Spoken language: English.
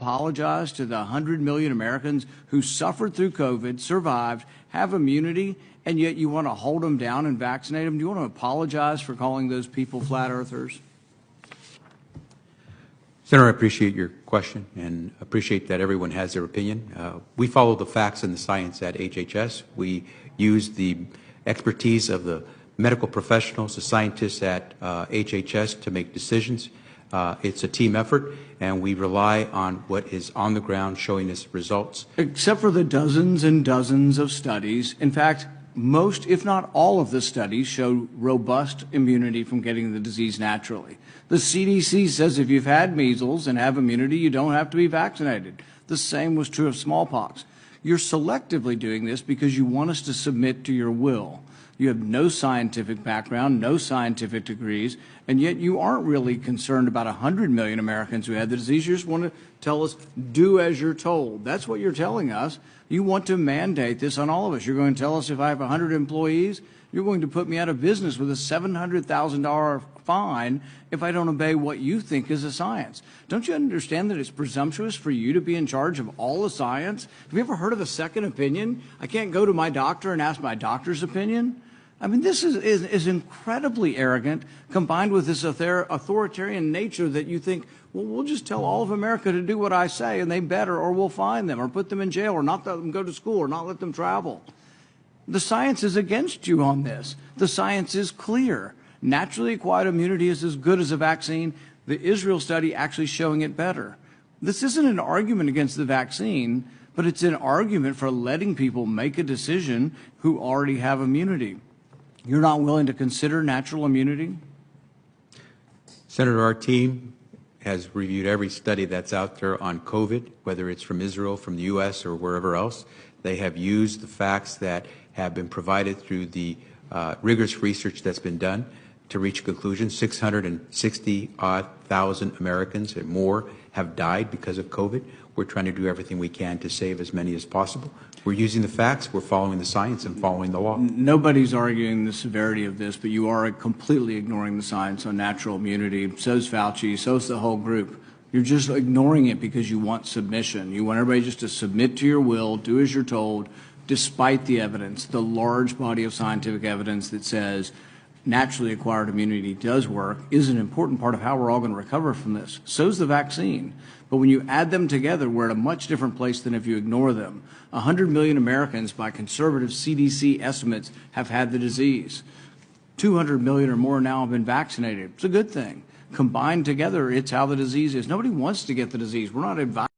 apologize to the 100 million Americans who suffered through COVID, survived, have immunity, and yet you want to hold them down and vaccinate them? Do you want to apologize for calling those people flat earthers? Senator, I appreciate your question and appreciate that everyone has their opinion. We follow the facts and the science at HHS. We use the expertise of the medical professionals, the scientists at HHS to make decisions. It's a team effort, and we rely on what is on the ground showing us results. Except for the dozens and dozens of studies. In fact, most, if not all of the studies show robust immunity from getting the disease naturally. The CDC says if you've had measles and have immunity, you don't have to be vaccinated. The same was true of smallpox. You're selectively doing this because you want us to submit to your will. You have no scientific background, no scientific degrees, and yet you aren't really concerned about 100 million Americans who had the disease. You just want to tell us, do as you're told. That's what you're telling us. You want to mandate this on all of us. You're going to tell us if I have 100 employees, you're going to put me out of business with a $700,000 fine if I don't obey what you think is a science. Don't you understand that it's presumptuous for you to be in charge of all the science? Have you ever heard of a second opinion? I can't go to my doctor and ask my doctor's opinion. I mean, this is incredibly arrogant, combined with this authoritarian nature that you think, well, we'll just tell all of America to do what I say, and they better, or we'll fine them, or put them in jail, or not let them go to school, or not let them travel. The science is against you on this. The science is clear. Naturally acquired immunity is as good as a vaccine. The Israel study actually showing it better. This isn't an argument against the vaccine, but it's an argument for letting people make a decision who already have immunity. You're not willing to consider natural immunity? Senator, our team has reviewed every study that's out there on COVID, whether it's from Israel, from the U.S., or wherever else. They have used the facts that have been provided through the rigorous research that's been done to reach a conclusion. 660,000 Americans and more have died because of COVID. We're trying to do everything we can to save as many as possible. We're using the facts, we're following the science, and following the law. Nobody's arguing the severity of this, but you are completely ignoring the science on natural immunity. So's Fauci, so's the whole group. You're just ignoring it because you want submission. You want everybody just to submit to your will, do as you're told, despite the evidence, the large body of scientific evidence that says naturally acquired immunity does work, is an important part of how we're all going to recover from this. So's the vaccine. But when you add them together, we're at a much different place than if you ignore them. 100 million Americans, by conservative CDC estimates, have had the disease. 200 million or more now have been vaccinated. It's a good thing. Combined together, it's how the disease is. Nobody wants to get the disease. We're not advising